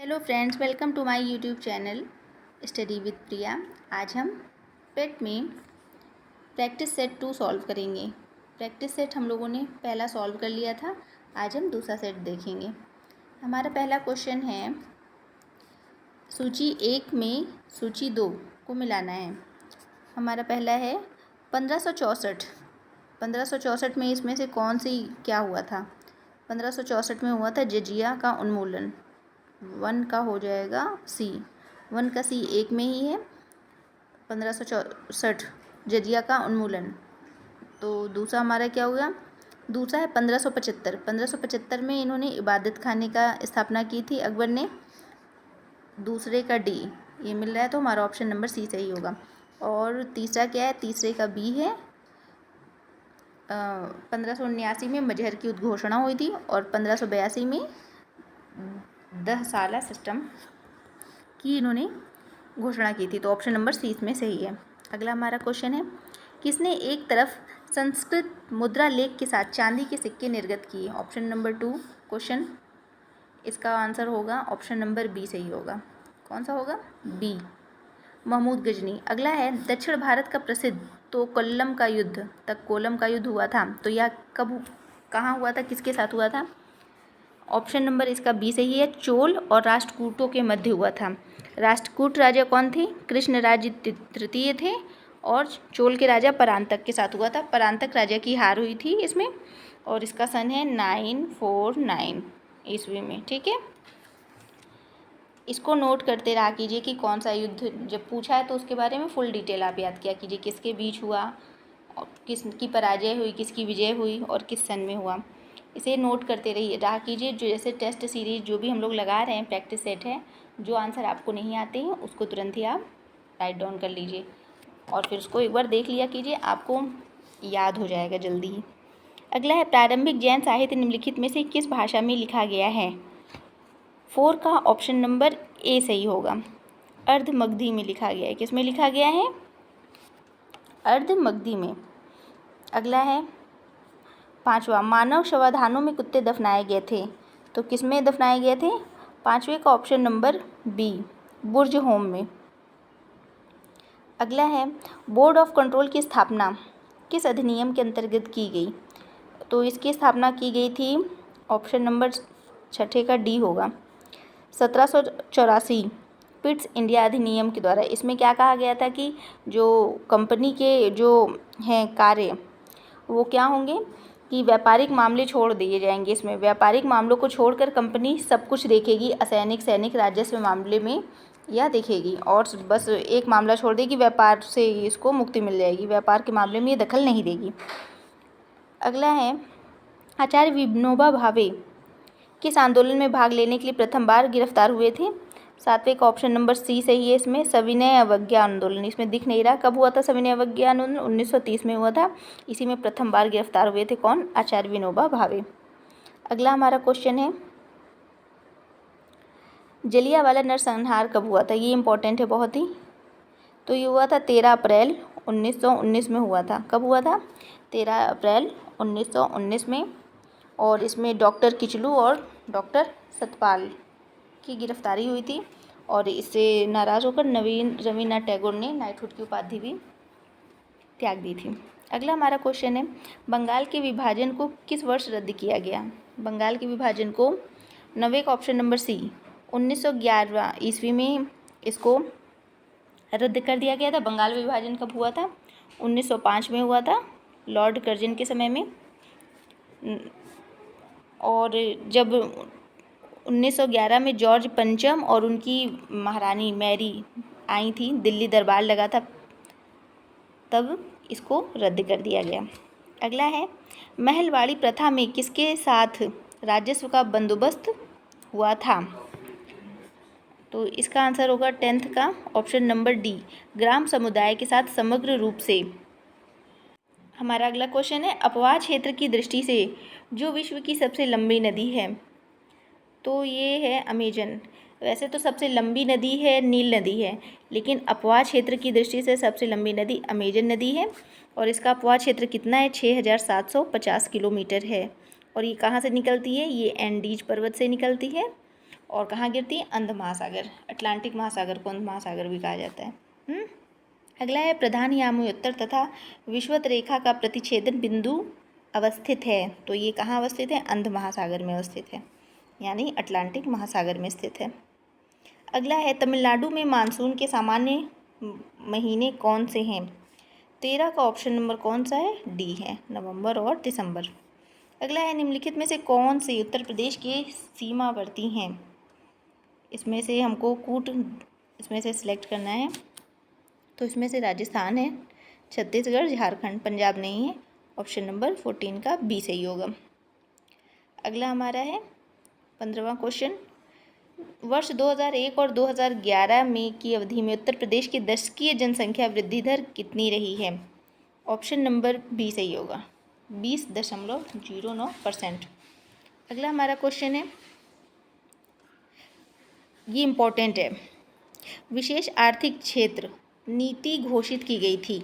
Hello friends, welcome to my YouTube channel study with Priya. आज हम PET में practice set 2 solve करेंगे। Practice set हम लोगों ने पहला सॉल्व कर लिया था, आज हम दूसरा सेट देखेंगे। हमारा पहला क्वेश्चन है, सूची 1 में सूची 2 को मिलाना है। हमारा पहला है 1564। 1564 में इसमें से कौन सी क्या हुआ था? 1564 में हुआ था जजिया का उन्मूलन। 1 का हो जाएगा सी, 1 का सी 1 में ही है। 1564 जजिया का उन्मूलन। तो दूसरा हमारा क्या हुआ? दूसरा है 1575। 1575 में इन्होंने इबादत खाने का स्थापना की थी अकबर ने। दूसरे का डी ये मिल रहा है, तो हमारा ऑप्शन नंबर सी सही होगा। और तीसरा क्या है? तीसरे का बी है। 1579 में मजहर की उद्घोषणा हुई थी और 1582 में 10 साला सिस्टम की इन्होंने घोषणा की थी। तो ऑप्शन नंबर सी इसमें सही है। अगला हमारा क्वेश्चन है, किसने एक तरफ संस्कृत मुद्रा लेख के साथ चांदी के सिक्के निर्गत किए? ऑप्शन नंबर 2 क्वेश्चन, इसका आंसर होगा ऑप्शन नंबर बी सही होगा। कौन सा होगा? बी, महमूद गजनी। अगला है, दक्षिण भारत का प्रसिद्ध तो कोल्लम का युद्ध तक कोलम का युद्ध हुआ था, तो यह कब कहाँ हुआ था, किसके साथ हुआ था? ऑप्शन नंबर इसका बी सही है, चोल और राष्ट्रकूटों के मध्य हुआ था। राष्ट्रकूट राजा कौन थे? कृष्णराज तृतीय थे। और चोल के राजा परांतक के साथ हुआ था। परांतक राजा की हार हुई थी इसमें, और इसका सन है 949 ईस्वी में। ठीक है, इसको नोट करते रहा कीजिए कि कौन सा युद्ध जब पूछा है तो उसके बारे में फुल डिटेल आप याद किया कीजिए, किसके बीच हुआ और किसकी पराजय हुई, किसकी विजय हुई और किस सन में हुआ। इसे नोट करते रहा कीजिए। जो जैसे टेस्ट सीरीज जो भी हम लोग लगा रहे हैं, प्रैक्टिस सेट है, जो आंसर आपको नहीं आते हैं उसको तुरंत ही आप राइट डाउन कर लीजिए और फिर उसको एक बार देख लिया कीजिए, आपको याद हो जाएगा जल्दी ही। अगला है, प्रारंभिक जैन साहित्य निम्नलिखित में से किस भाषा में लिखा गया है? 4 का ऑप्शन नंबर ए सही होगा, अर्धमगधी में लिखा गया है। किस में लिखा गया है? अर्धमगधी में। अगला है 5वां, मानव शवाधानों में कुत्ते दफनाए गए थे, तो किस में दफनाए गए थे? 5वें का ऑप्शन नंबर बी, बुर्ज होम में। अगला है, बोर्ड ऑफ कंट्रोल की स्थापना किस अधिनियम के अंतर्गत की गई? तो इसकी स्थापना की गई थी, ऑप्शन नंबर 6 का डी होगा, 1784 पिट्स इंडिया अधिनियम के द्वारा। इसमें क्या कहा गया था कि जो कंपनी के जो हैं कार्य वो क्या होंगे कि व्यापारिक मामले छोड़ दिए जाएंगे। इसमें व्यापारिक मामलों को छोड़कर कंपनी सब कुछ देखेगी, असैनिक सैनिक राजस्व मामले में यह देखेगी, और बस एक मामला छोड़ देगी, व्यापार से इसको मुक्ति मिल जाएगी, व्यापार के मामले में ये दखल नहीं देगी। अगला है, आचार्य विनोबा भावे किस आंदोलन में भाग लेने के लिए प्रथम बार गिरफ्तार हुए थे? 7वें का ऑप्शन नंबर सी सही है इसमें, सविनय अवज्ञा आंदोलन। इसमें दिख नहीं रहा कब हुआ था सविनय अवज्ञा आंदोलन, 1930 में हुआ था। इसी में प्रथम बार गिरफ्तार हुए थे कौन? आचार्य विनोबा भावे। अगला हमारा क्वेश्चन है, जलियांवाला नरसंहार कब हुआ था? ये इंपॉर्टेंट है बहुत ही। तो ये हुआ था 13 अप्रैल 1919 में हुआ था। कब हुआ था? 13 अप्रैल 1919 में। और इसमें डॉक्टर किचलू और डॉक्टर सतपाल की गिरफ्तारी हुई थी, और इससे नाराज़ होकर रवीन्द्रनाथ टैगोर ने नाइटहुड की उपाधि भी त्याग दी थी। अगला हमारा क्वेश्चन है, बंगाल के विभाजन को किस वर्ष रद्द किया गया? बंगाल के विभाजन को 9वें का ऑप्शन नंबर सी, 1911 ईस्वी में इसको रद्द कर दिया गया था। बंगाल विभाजन कब हुआ था? 1905 में हुआ था, लॉर्ड कर्जन के समय में। और जब 1911 में जॉर्ज पंचम और उनकी महारानी मैरी आई थी, दिल्ली दरबार लगा था, तब इसको रद्द कर दिया गया। अगला है, महलवाड़ी प्रथा में किसके साथ राजस्व का बंदोबस्त हुआ था? तो इसका आंसर होगा 10th का ऑप्शन नंबर डी, ग्राम समुदाय के साथ समग्र रूप से। हमारा अगला क्वेश्चन है, अपवाह क्षेत्र की दृष्टि से जो विश्व की सबसे लंबी नदी है, तो ये है अमेजन। वैसे तो सबसे लंबी नदी है नील नदी है, लेकिन अपवाह क्षेत्र की दृष्टि से सबसे लंबी नदी अमेजन नदी है, और इसका अपवाह क्षेत्र कितना है? 6750 किलोमीटर है। और ये कहाँ से निकलती है? ये एंडीज पर्वत से निकलती है, और कहाँ गिरती है? अंध महासागर। अटलांटिक महासागर को अंध महासागर भी कहा जाता है। अगला है प्रधान यामुयोत्तर तथा विषुवत रेखा का प्रतिच्छेदन बिंदु अवस्थित है, तो ये कहाँ अवस्थित है? अंध महासागर में अवस्थित है, यानी अटलांटिक महासागर में स्थित है। अगला है तमिलनाडु में मानसून के सामान्य महीने कौन से हैं? 13 का ऑप्शन नंबर कौन सा है? डी है, नवंबर और दिसंबर। अगला है निम्नलिखित में से कौन से उत्तर प्रदेश के सीमावर्ती हैं? इसमें से हमको इसमें से सिलेक्ट करना है, तो इसमें से राजस्थान है, छत्तीसगढ़, झारखंड, पंजाब नहीं है। ऑप्शन नंबर 14 का बी सही होगा। अगला हमारा है 15वां क्वेश्चन, वर्ष 2001 और 2011 में की अवधि में उत्तर प्रदेश की दशकीय जनसंख्या वृद्धि दर कितनी रही है? ऑप्शन नंबर बी सही होगा, 20.09%। अगला हमारा क्वेश्चन है, ये इम्पोर्टेंट है, विशेष आर्थिक क्षेत्र नीति घोषित की गई थी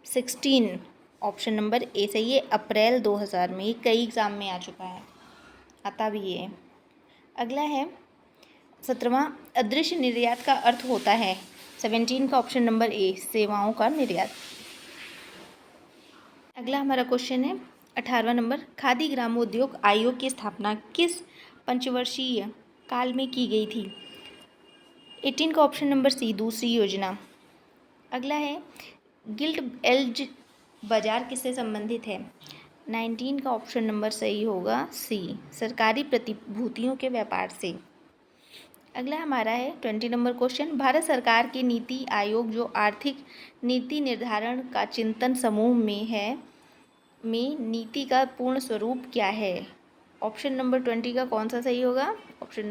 16, ऑप्शन नंबर ए सही है, अप्रैल 2000 में। ये कई एग्जाम में आ चुका है, आता भी है। अगला है 17वां, अदृश्य निर्यात का अर्थ होता है 17 का ऑप्शन नंबर ए, सेवाओं का निर्यात। अगला हमारा क्वेश्चन है 18वां नंबर, खादी ग्रामोद्योग आयोग की स्थापना किस पंचवर्षीय काल में की गई थी? 18 का ऑप्शन नंबर सी, दूसरी योजना। अगला है गिल्ड एज बाजार किससे संबंधित है? 19 का ऑप्शन नंबर सही होगा सी, सरकारी प्रतिभूतियों के व्यापार से। अगला हमारा है 20 नंबर क्वेश्चन, भारत सरकार के नीति आयोग जो आर्थिक नीति निर्धारण का चिंतन समूह में है, में नीति का पूर्ण स्वरूप क्या है? ऑप्शन नंबर 20 का कौन सा सही होगा? ऑप्शन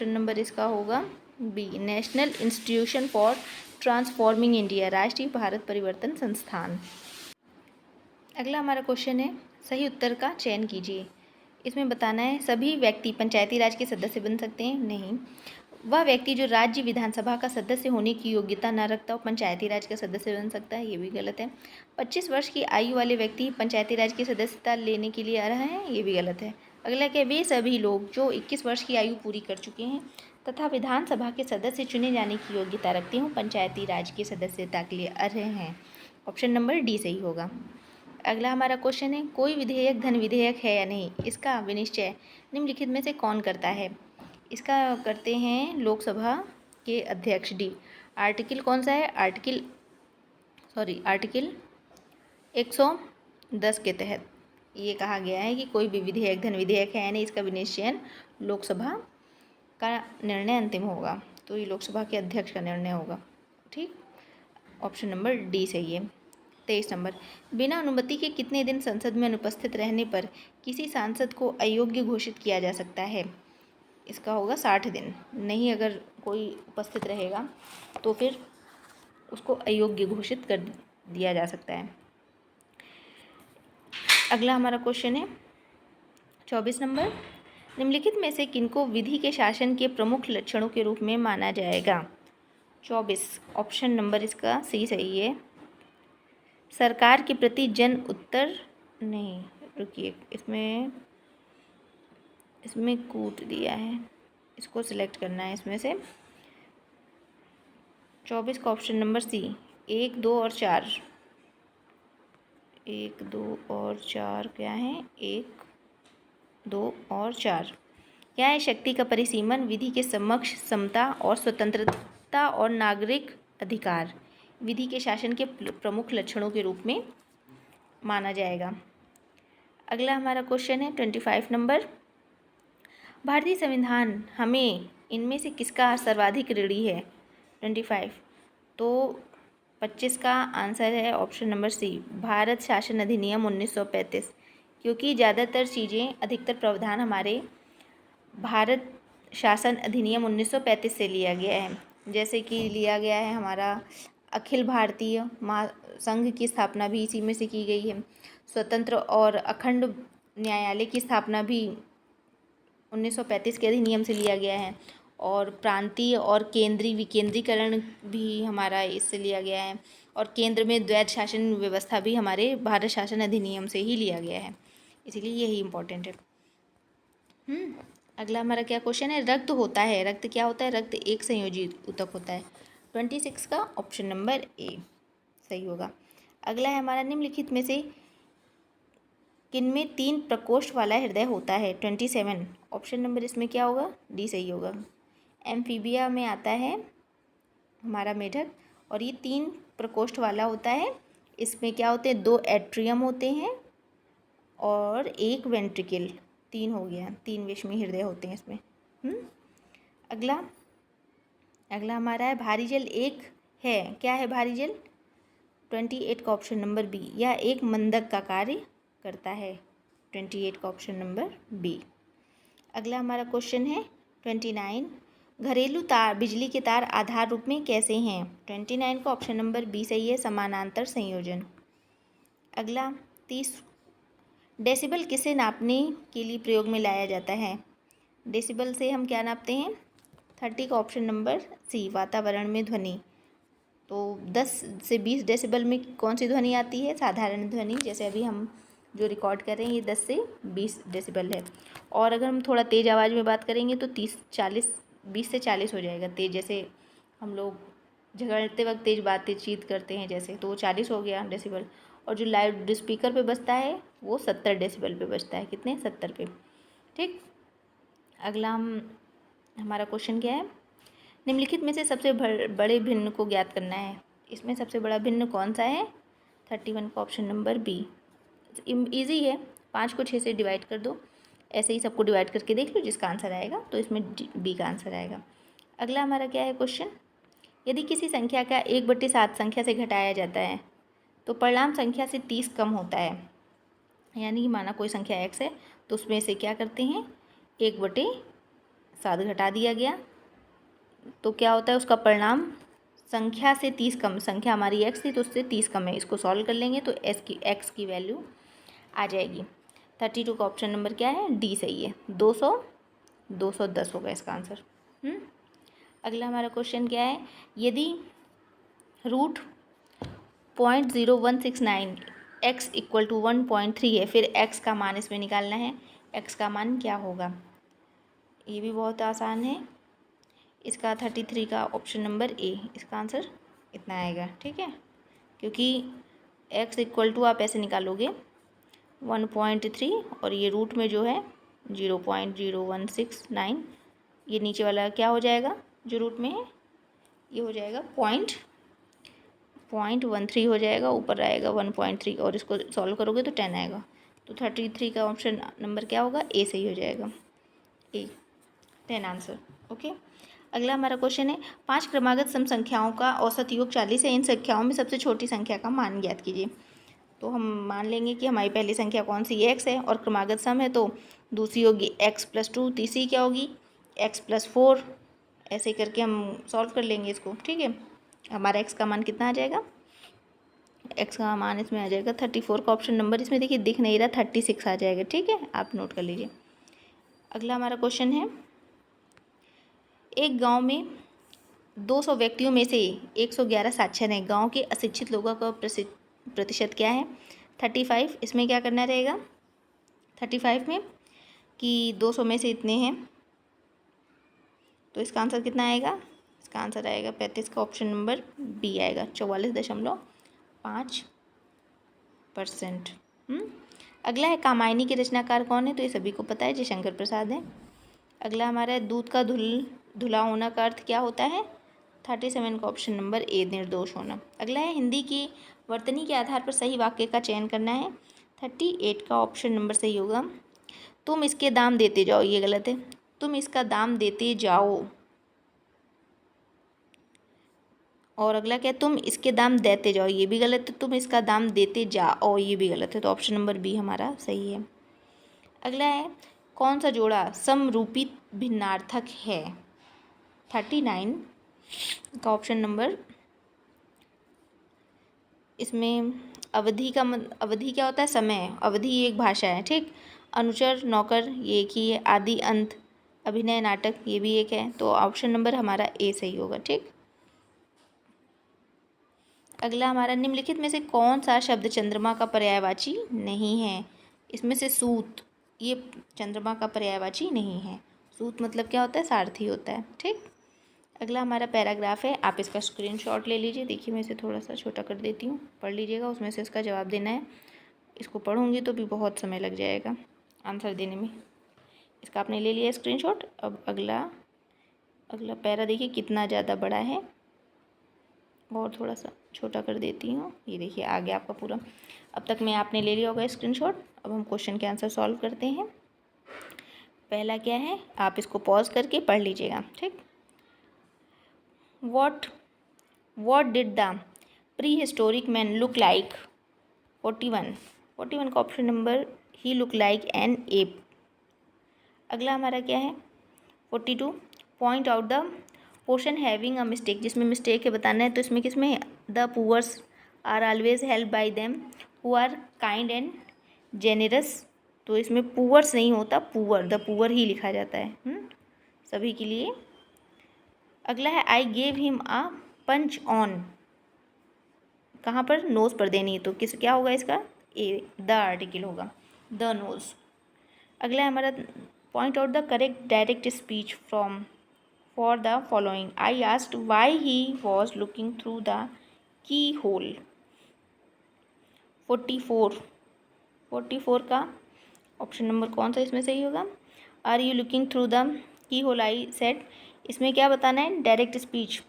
नंबर इसका होगा B, national institution for transforming India, राष्ट्रीय भारत परिवर्तन संस्थान। अगला हमारा क्वेश्चन है, सही उत्तर का चयन कीजिए। इसमें बताना है सभी व्यक्ति पंचायती राज के सदस्य बन सकते हैं? नहीं। वह व्यक्ति जो राज्य विधानसभा का सदस्य होने की योग्यता न रखता हो पंचायती राज का सदस्य बन सकता है? ये भी गलत है। 25 वर्ष की आयु वाले व्यक्ति पंचायती राज की सदस्यता लेने के लिए आ रहे हैं? ये भी गलत है। अगला क्या, वे सभी लोग जो 21 वर्ष की आयु पूरी कर चुके हैं तथा विधानसभा के सदस्य चुने जाने की योग्यता रखते हों पंचायती राज की सदस्यता के लिए आ रहे हैं। ऑप्शन नंबर डी सही होगा। अगला हमारा क्वेश्चन है, कोई विधेयक धन विधेयक है या नहीं, इसका विनिश्चय निम्नलिखित में से कौन करता है? इसका करते हैं लोकसभा के अध्यक्ष डी। आर्टिकल कौन सा है? आर्टिकल 110 के तहत ये कहा गया है कि कोई भी विधेयक धन विधेयक है या नहीं, इसका विनिश्चयन लोकसभा का निर्णय अंतिम होगा, तो ये लोकसभा के अध्यक्ष का निर्णय होगा। ठीक, ऑप्शन नंबर डी सही है। 23 नंबर, बिना अनुमति के कितने दिन संसद में अनुपस्थित रहने पर किसी सांसद को अयोग्य घोषित किया जा सकता है? इसका होगा 60 दिन। नहीं, अगर कोई उपस्थित रहेगा तो फिर उसको अयोग्य घोषित कर दिया जा सकता है। अगला हमारा क्वेश्चन है 24 नंबर, निम्नलिखित में से किनको विधि के शासन के प्रमुख लक्षणों के रूप में माना जाएगा? 24, ऑप्शन नंबर इसका सी सही है, सरकार के प्रति जन उत्तर नहीं, रुकिए, इसमें कूट दिया है, इसको सिलेक्ट करना है इसमें से। 24 का ऑप्शन नंबर सी, 1, 2 और 4। 1, 2 और 4 क्या है? 1, 2 और 4 क्या है? शक्ति का परिसीमन, विधि के समक्ष समता और स्वतंत्रता और नागरिक अधिकार विधि के शासन के प्रमुख लक्षणों के रूप में माना जाएगा। अगला हमारा क्वेश्चन है 25 नंबर, भारतीय संविधान हमें इनमें से किसका सर्वाधिक ऋणी है? 25, तो 25 का आंसर है ऑप्शन नंबर सी, भारत शासन अधिनियम 1935, क्योंकि ज़्यादातर चीज़ें, अधिकतर प्रावधान हमारे भारत शासन अधिनियम 1935 से लिया गया है। जैसे कि लिया गया है हमारा अखिल भारतीय महासंघ की स्थापना भी इसी में से की गई है। स्वतंत्र और अखंड न्यायालय की स्थापना भी 1935 के अधिनियम से लिया गया है, और प्रांतीय और केंद्रीय विकेंद्रीकरण भी हमारा इससे लिया गया है, और केंद्र में द्वैध शासन व्यवस्था भी हमारे भारत शासन अधिनियम से ही लिया गया है, इसीलिए यही इम्पोर्टेंट है। अगला हमारा क्या क्वेश्चन है, रक्त होता है, रक्त क्या होता है, रक्त एक संयोजी ऊतक होता है। 26 का ऑप्शन नंबर ए सही होगा। अगला है हमारा, निम्नलिखित में से किनमें 3 प्रकोष्ठ वाला हृदय होता है। 27 ऑप्शन नंबर इसमें क्या होगा, डी सही होगा। एम्फीबिया में आता है हमारा मेढक, और ये 3 प्रकोष्ठ वाला होता है। इसमें क्या होते हैं, 2 एट्रियम होते हैं और 1 वेंट्रिकल, 3 हो गया, 3 विषमी हृदय होते हैं इसमें। अगला हमारा है, भारी जल एक है, क्या है भारी जल। 28 का ऑप्शन नंबर बी, यह एक मंदक का कार्य करता है। 28 का ऑप्शन नंबर बी। अगला हमारा क्वेश्चन है 29, घरेलू तार, बिजली के तार आधार रूप में कैसे हैं। 29 का ऑप्शन नंबर बी सही है, समानांतर संयोजन। अगला 30, डेसिबल किसे नापने के लिए प्रयोग में लाया जाता है। डेसिबल से हम क्या नापते हैं। 30 का ऑप्शन नंबर सी, वातावरण में ध्वनि। तो 10 से 20 डेसिबल में कौन सी ध्वनि आती है, साधारण ध्वनि। जैसे अभी हम जो रिकॉर्ड कर रहे हैं ये 10 से 20 डेसिबल है। और अगर हम थोड़ा तेज़ आवाज़ में बात करेंगे तो 20 से 40 हो जाएगा तेज़। जैसे हम लोग झगड़ते वक्त तेज़ बातचीत करते हैं जैसे, तो वो 40 हो गया डेसिबल। और जो लाउड स्पीकर पे बजता है वो 70 डेसिबल पे बजता है। कितने, 70 पे। ठीक। अगला हमारा क्वेश्चन क्या है, निम्नलिखित में से सबसे बड़े भिन्न को ज्ञात करना है। इसमें सबसे बड़ा भिन्न कौन सा है। 31 का ऑप्शन नंबर बी। ईजी है, 5 को 6 से डिवाइड कर दो, ऐसे ही सबको डिवाइड करके देख लो, जिसका आंसर आएगा तो इसमें बी का आंसर आएगा। अगला हमारा क्या है क्वेश्चन, यदि किसी संख्या का 1/7 संख्या से घटाया जाता है तो परिणाम संख्या से 30 कम होता है। यानी कि माना कोई संख्या x है तो उसमें से क्या करते हैं, 1/7 घटा दिया गया तो क्या होता है, उसका परिणाम संख्या से 30 कम। संख्या हमारी x थी तो उससे 30 कम है। इसको सॉल्व कर लेंगे तो x की वैल्यू आ जाएगी। 32 का ऑप्शन नंबर क्या है, डी सही है। 210 होगा इसका आंसर। अगला हमारा क्वेश्चन क्या है, यदि रूट 0.0169 x इक्वल टू 1.3 है, फिर x का मान इसमें निकालना है। x का मान क्या होगा, ये भी बहुत आसान है। इसका 33 का ऑप्शन नंबर ए, इसका आंसर इतना आएगा। ठीक है, क्योंकि x इक्वल टू आप ऐसे निकालोगे 1.3 और ये रूट में जो है 0.0169, ये नीचे वाला क्या हो जाएगा जो रूट में है, ये हो जाएगा 0.13 हो जाएगा, ऊपर आएगा 1.3 और इसको सॉल्व करोगे तो 10 आएगा। तो 33 का ऑप्शन नंबर क्या होगा, ए सही हो जाएगा, ए 10 आंसर। ओके। अगला हमारा क्वेश्चन है, 5 क्रमागत सम संख्याओं का औसत योग 40 है, इन संख्याओं में सबसे छोटी संख्या का मान ज्ञात कीजिए। तो हम मान लेंगे कि हमारी पहली संख्या कौन सी, x है, और क्रमागत सम है तो दूसरी होगी x+2, तीसरी क्या होगी x+4, ऐसे करके हम सॉल्व कर लेंगे इसको। ठीक है, हमारा x का मान कितना आ जाएगा, x का मान इसमें आ जाएगा 34 का ऑप्शन नंबर, इसमें देखिए दिख नहीं रहा, 36 आ जाएगा। ठीक है, आप नोट कर लीजिए। अगला हमारा क्वेश्चन है, एक गांव में 200 व्यक्तियों में से 111 साक्षर हैं, गांव के अशिक्षित लोगों का प्रतिशत क्या है, 35। इसमें क्या करना रहेगा 35 में कि 200 में से इतने हैं, तो इसका आंसर कितना आएगा, इसका आंसर आएगा 35 का ऑप्शन नंबर बी आएगा, 44.5%। अगला है, कामायनी के रचनाकार कौन है, तो ये सभी को पता है, जयशंकर प्रसाद है। अगला हमारा है, दूध का धुला होना का अर्थ क्या होता है, 37 का ऑप्शन नंबर ए, निर्दोष होना। अगला है, हिंदी की वर्तनी के आधार पर सही वाक्य का चयन करना है। 38 का ऑप्शन नंबर सही होगा, तुम इसके दाम देते जाओ, ये गलत है, तुम इसका दाम देते जाओ। और अगला क्या है, तुम इसके दाम देते जाओ, ये भी गलत है, तुम इसका दाम देते जाओ, ये भी गलत है, तो ऑप्शन नंबर बी हमारा सही है। अगला है, कौन सा जोड़ा समरूपी भिन्नार्थक है, 39 का ऑप्शन नंबर, इसमें अवधि क्या होता है, समय, अवधि एक भाषा है। ठीक, अनुचर नौकर ये एक ही है, आदि अंत, अभिनय नाटक ये भी एक है, तो ऑप्शन नंबर हमारा ए सही होगा। ठीक। अगला हमारा, निम्नलिखित में से कौन सा शब्द चंद्रमा का पर्यायवाची नहीं है। इसमें से सूत, ये चंद्रमा का पर्यायवाची नहीं है। सूत मतलब क्या होता है, सारथी होता है। ठीक, अगला हमारा पैराग्राफ है, आप इसका स्क्रीनशॉट ले लीजिए। देखिए मैं इसे थोड़ा सा छोटा कर देती हूँ, पढ़ लीजिएगा, उसमें से इसका जवाब देना है। इसको पढ़ूंगी तो भी बहुत समय लग जाएगा आंसर देने में। इसका आपने ले लिया स्क्रीनशॉट। अब अगला पैरा देखिए कितना ज़्यादा बड़ा है, और थोड़ा सा छोटा कर देती हूँ। ये देखिए आ गया आपका पूरा। अब तक में आपने ले लिया होगा स्क्रीनशॉट। अब हम क्वेश्चन के आंसर सॉल्व करते हैं। पहला क्या है, आप इसको पॉज करके पढ़ लीजिएगा। ठीक, what did the prehistoric man look like. 41 का option number, he look like an ape. अगला हमारा क्या है 42, point out the portion having a mistake, जिसमें मिस्टेक है बताना है। तो इसमें किसमें, the poors are always help by them who are kind and generous. तो इसमें पुअर्स नहीं होता, पुअर, द पुअर ही लिखा जाता है सभी के लिए। अगला है I gave him a punch on, कहाँ पर, नोज़ पर देनी है। तो क्या होगा इसका, ए, द आर्टिकल होगा, द नोज़। अगला है हमारा point out the correct direct speech from for the following. I asked why he was looking through the keyhole. 44 का ऑप्शन नंबर कौन सा इसमें सही होगा, are you looking through the keyhole I said. इसमें क्या बताना है, डायरेक्ट स्पीच।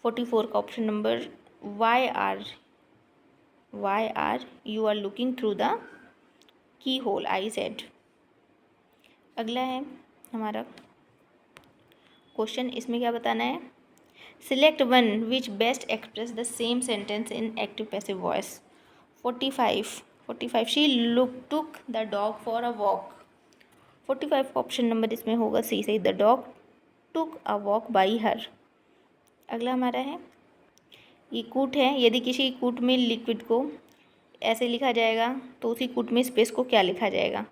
44 का option number, why are you are looking through the keyhole I said. अगला है हमारा क्वेश्चन, इसमें क्या बताना है, select one which best express the same sentence in active passive voice. 45 she took the dog for a walk. 45 का option number इसमें होगा सी सही, the dog took a walk by her. अगला हमारा है, ये कूट है, यदि किसी कूट में लिक्विड को ऐसे लिखा जाएगा तो उसी कूट में स्पेस को क्या लिखा जाएगा।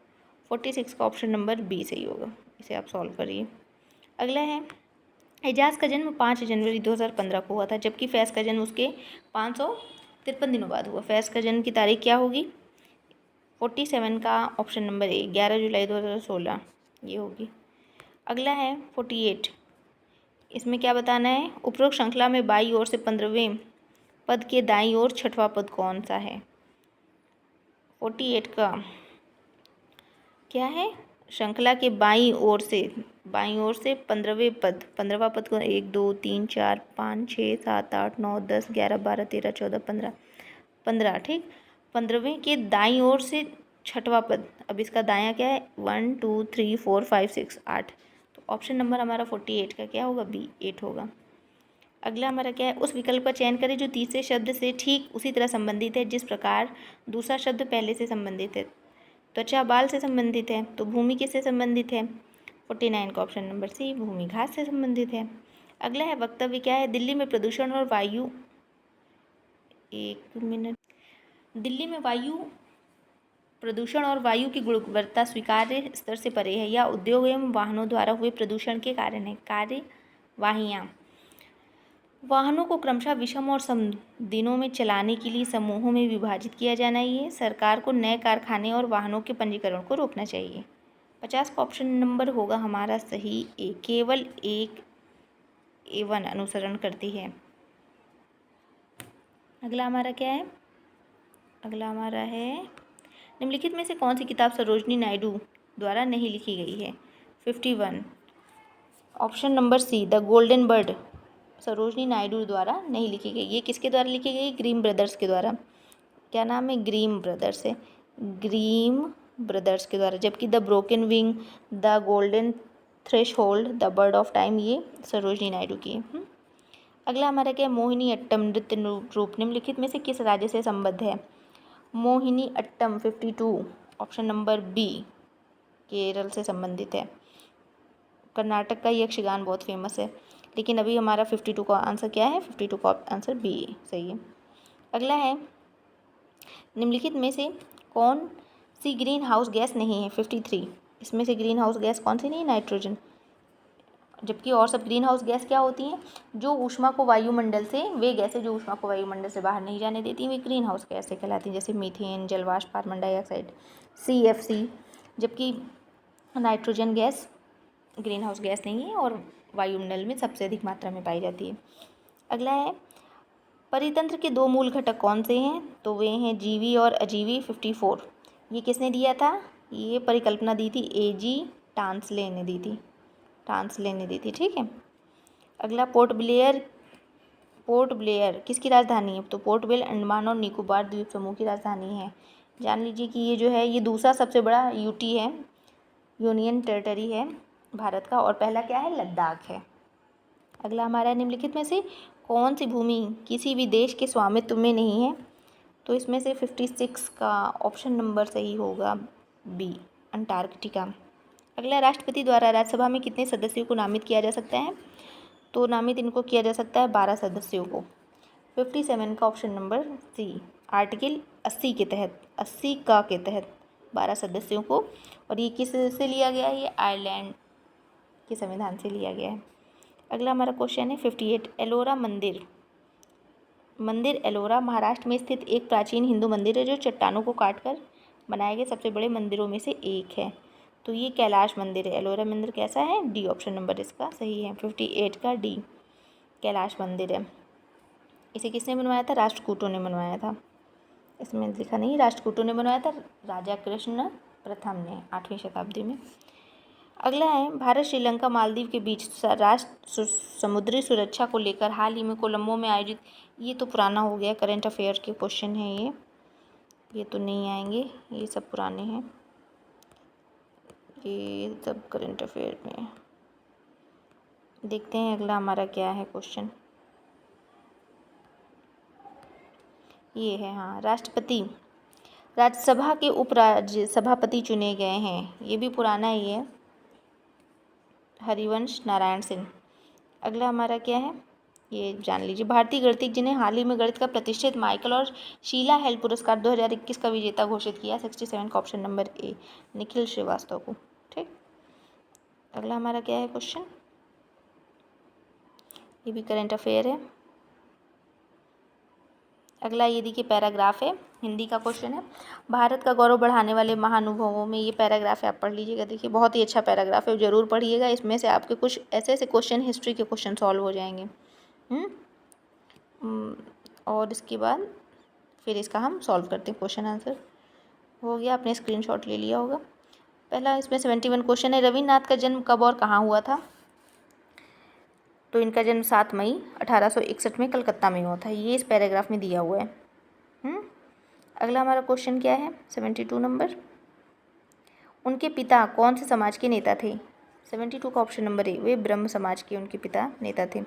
46 का ऑप्शन नंबर बी सही होगा, इसे आप सॉल्व करिए। अगला है, एजाज का जन्म 5 जनवरी 2015 को हुआ था, जबकि फैज़ का जन्म उसके 553 दिनों बाद हुआ। फैज़ का जन्म की तारीख क्या होगी, 47 का ऑप्शन नंबर ए, 11 जुलाई 2016 ये होगी। अगला है 48, इसमें क्या बताना है, उपरोक्त श्रृंखला में बाईं ओर से 15वें पद के दाईं ओर छठवां पद कौन सा है। 48 का क्या है, श्रृंखला के बाईं ओर से 15वें पद, 15वां पद को 1 2 3 4 5 6 7 8 9 10 11 12 13 14 15 ठीक, 15वें के दाईं ओर से छठवां पद। अब इसका दायां क्या है, 1 2 3 4 5 6 8। तो ऑप्शन नंबर हमारा 48 का क्या होगा, बी 8 होगा। अगला हमारा क्या है, उस विकल्प का चयन करें जो तीसरे शब्द से ठीक उसी तरह संबंधित है जिस प्रकार दूसरा शब्द पहले से संबंधित है। त्वचा बाल से संबंधित है, तो भूमि किससे संबंधित है। 49 का ऑप्शन नंबर सी, भूमि घास से संबंधित है। अगला है वक्तव्य क्या है, दिल्ली में प्रदूषण और वायु, एक मिनट, दिल्ली में वायु प्रदूषण और वायु की गुणवत्ता स्वीकार्य स्तर से परे है या उद्योग एवं वाहनों द्वारा हुए प्रदूषण के कारण है। कार्यवाहियाँ, वाहनों को क्रमशः विषम और सम दिनों में चलाने के लिए समूहों में विभाजित किया जाना चाहिए। सरकार को नए कारखाने और वाहनों के पंजीकरण को रोकना चाहिए। 50 का ऑप्शन नंबर होगा हमारा सही ए, केवल एक A1 अनुसरण करती है। अगला हमारा क्या है, अगला हमारा है, निम्नलिखित में से कौन सी किताब सरोजनी नायडू द्वारा नहीं लिखी गई है। 51 option number C, the golden bird Sarojini Naidu द्वारा नहीं लिखी गई। ये किसके द्वारा लिखी गई, ग्रीम ब्रदर्स के द्वारा। क्या नाम है, ग्रीम ब्रदर्स है, ग्रीम ब्रदर्स के द्वारा। जबकि the broken wing, the golden threshold, the bird of time ये सरोजनी नायडू की है। अगला हमारा क्या है, मोहिनी अट्टम नृत्य रूप निम्नलिखित में से किस राज्य से संबद्ध है। Mohiniyattam 52 option number b, Kerala से संबंधित है। कर्नाटक का यक्षगान बहुत फेमस है, लेकिन अभी हमारा 52 का आंसर क्या है, 52 का आंसर बी सही है। अगला है, निम्नलिखित में से कौन सी ग्रीन हाउस गैस नहीं है। 53 इसमें से ग्रीन हाउस गैस कौन सी नहीं है, नाइट्रोजन। जबकि और सब ग्रीन हाउस गैस क्या होती हैं, जो ऊष्मा को वायुमंडल से, वे गैसें जो ऊष्मा को वायुमंडल से बाहर नहीं जाने देती वे ग्रीन हाउस गैसें कहलाती हैं, जैसे मीथेन, जलवाष्प, कार्बन डाइऑक्साइड, CFC। जबकि nitrogen gas green house gas नहीं है और वायुमंडल में सबसे अधिक मात्रा में पाई जाती है। अगला है, परितंत्र के 2 मूल घटक कौन से हैं? तो वे हैं जीवी और अजीवी। 54। ये किसने दिया था? ये परिकल्पना दी थी A.G. टांसले ने दी थी। ठीक है। अगला, पोर्ट ब्लेयर किसकी राजधानी है? तो पोर्ट ब्लेयर अंडमान और निकोबार द्वीप समूह की राजधानी है। जान लीजिए कि ये जो है ये दूसरा सबसे बड़ा यूटी है, यूनियन टेरिटरी है भारत का, और पहला क्या है? लद्दाख है। अगला हमारा, निम्नलिखित में से कौन सी भूमि किसी भी देश के स्वामित्व में नहीं है? तो इसमें से 56 का ऑप्शन नंबर सही होगा बी, अंटार्कटिका। अगला, राष्ट्रपति द्वारा राज्यसभा में कितने सदस्यों को नामित किया जा सकता है? तो नामित इनको किया जा सकता है 12 सदस्यों को। 57 का ऑप्शन नंबर सी, आर्टिकल 80 के तहत 12 सदस्यों को। और ये किस से लिया गया है? ये आयरलैंड के संविधान से लिया गया है। अगला हमारा क्वेश्चन है 58, एलोरा मंदिर एलोरा महाराष्ट्र में स्थित एक प्राचीन हिंदू मंदिर है जो चट्टानों को काटकर बनाए गए सबसे बड़े मंदिरों में से एक है। तो ये कैलाश मंदिर है। एलोरा मंदिर कैसा है? डी ऑप्शन नंबर इसका सही है। 58 का डी, कैलाश मंदिर है। इसे किसने बनवाया था? राष्ट्रकूटों ने बनवाया था। इसमें लिखा नहीं, राष्ट्रकूटों ने बनवाया था, राजा कृष्ण प्रथम ने 8वीं शताब्दी में। अगला है, भारत श्रीलंका मालदीव के बीच राष्ट्र समुद्री सुरक्षा को लेकर हाल ही में कोलंबो में आयोजित, ये तो पुराना हो गया, करंट अफेयर के क्वेश्चन हैं ये तो नहीं आएंगे, ये सब पुराने हैं, ये सब करंट अफेयर में। देखते हैं अगला हमारा क्या है क्वेश्चन। ये है, हाँ, राष्ट्रपति राज्यसभा के उपराज्य सभापति चुने गए हैं, ये भी पुराना ही है, हरिवंश नारायण सिंह। अगला हमारा क्या है? ये जान लीजिए, भारतीय गणितज्ञ जिन्हें हाल ही में गणित का प्रतिष्ठित माइकल और शीला हेल पुरस्कार 2021 का विजेता घोषित किया। 67 का option number A, Nikhil Srivastava को। ठीक। अगला हमारा क्या है क्वेश्चन? ये भी करंट अफेयर है। अगला ये देखिए पैराग्राफ है, हिंदी का क्वेश्चन है, भारत का गौरव बढ़ाने वाले महानुभवों में, ये पैराग्राफ है, आप पढ़ लीजिएगा। देखिए बहुत ही अच्छा पैराग्राफ है, जरूर पढ़िएगा, इसमें से आपके कुछ ऐसे ऐसे क्वेश्चन, हिस्ट्री के क्वेश्चन सॉल्व हो जाएंगे। और इसके बाद फिर इसका हम सॉल्व करते हैं, क्वेश्चन आंसर हो गया, आपने स्क्रीनशॉट ले लिया होगा। पहला इसमें 71 क्वेश्चन है, रविन्द्रनाथ का जन्म कब और कहाँ हुआ था? तो इनका जन्म 7 मई 1861 में कलकत्ता में हुआ था, ये इस पैराग्राफ में दिया हुआ है। अगला हमारा क्वेश्चन क्या है? 72 नंबर, उनके पिता कौन से समाज के नेता थे? 72 का ऑप्शन नंबर ए, वे ब्रह्म समाज के उनके पिता नेता थे।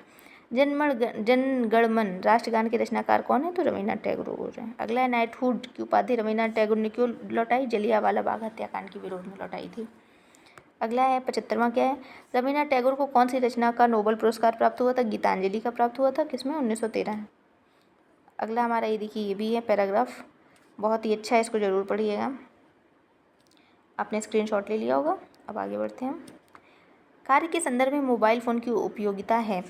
जन गण मन राष्ट्रगान के रचनाकार कौन है? तो रविन्द्रनाथ टैगोर बोल रहे हैं। अगला है, नाइटहुड की उपाधि रविन्द्रनाथ टैगोर ने क्यों लौटाई? जलियांवाला बाग हत्याकांड के विरोध में लौटाई थी। अगला है 75वां क्या है? रविन्द्रनाथ टैगोर को कौन सी रचना का नोबेल पुरस्कार प्राप्त हुआ था? गीतांजलि का प्राप्त हुआ था, किसमें? 1913। अगला हमारा ये देखिए, ये भी है पैराग्राफ, बहुत ही अच्छा है, इसको ज़रूर पढ़िएगा, आपने स्क्रीनशॉट ले लिया होगा। अब आगे बढ़ते हैं। कार्य के संदर्भ में मोबाइल फ़ोन की उपयोगिता है।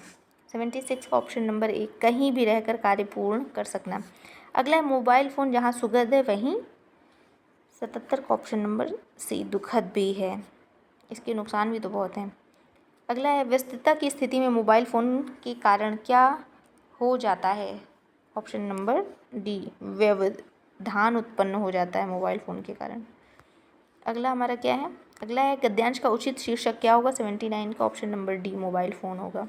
76 का ऑप्शन नंबर ए, कहीं भी रहकर कार्य पूर्ण कर सकना। अगला है, मोबाइल फ़ोन जहाँ सुखद है वहीं। 77 का ऑप्शन नंबर सी, दुखद भी है, इसके नुकसान भी तो बहुत हैं। अगला है, व्यस्तता की स्थिति में मोबाइल फ़ोन के कारण क्या हो जाता है? ऑप्शन नंबर डी, व्यवधान उत्पन्न हो जाता है मोबाइल फ़ोन के कारण। अगला हमारा क्या है? अगला है, गद्यांश का उचित शीर्षक क्या होगा? 79 का option number D, mobile phone होगा,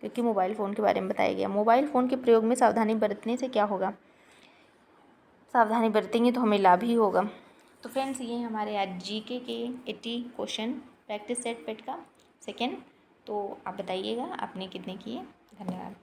क्योंकि मोबाइल फ़ोन के बारे में बताया गया। मोबाइल फ़ोन के प्रयोग में सावधानी बरतने से क्या होगा? सावधानी बरतेंगे तो हमें लाभ ही होगा। तो फ्रेंड्स, ये हमारे आज जीके के 80 क्वेश्चन प्रैक्टिस सेट पेट का सेकेंड। तो आप बताइएगा आपने कितने किए। धन्यवाद।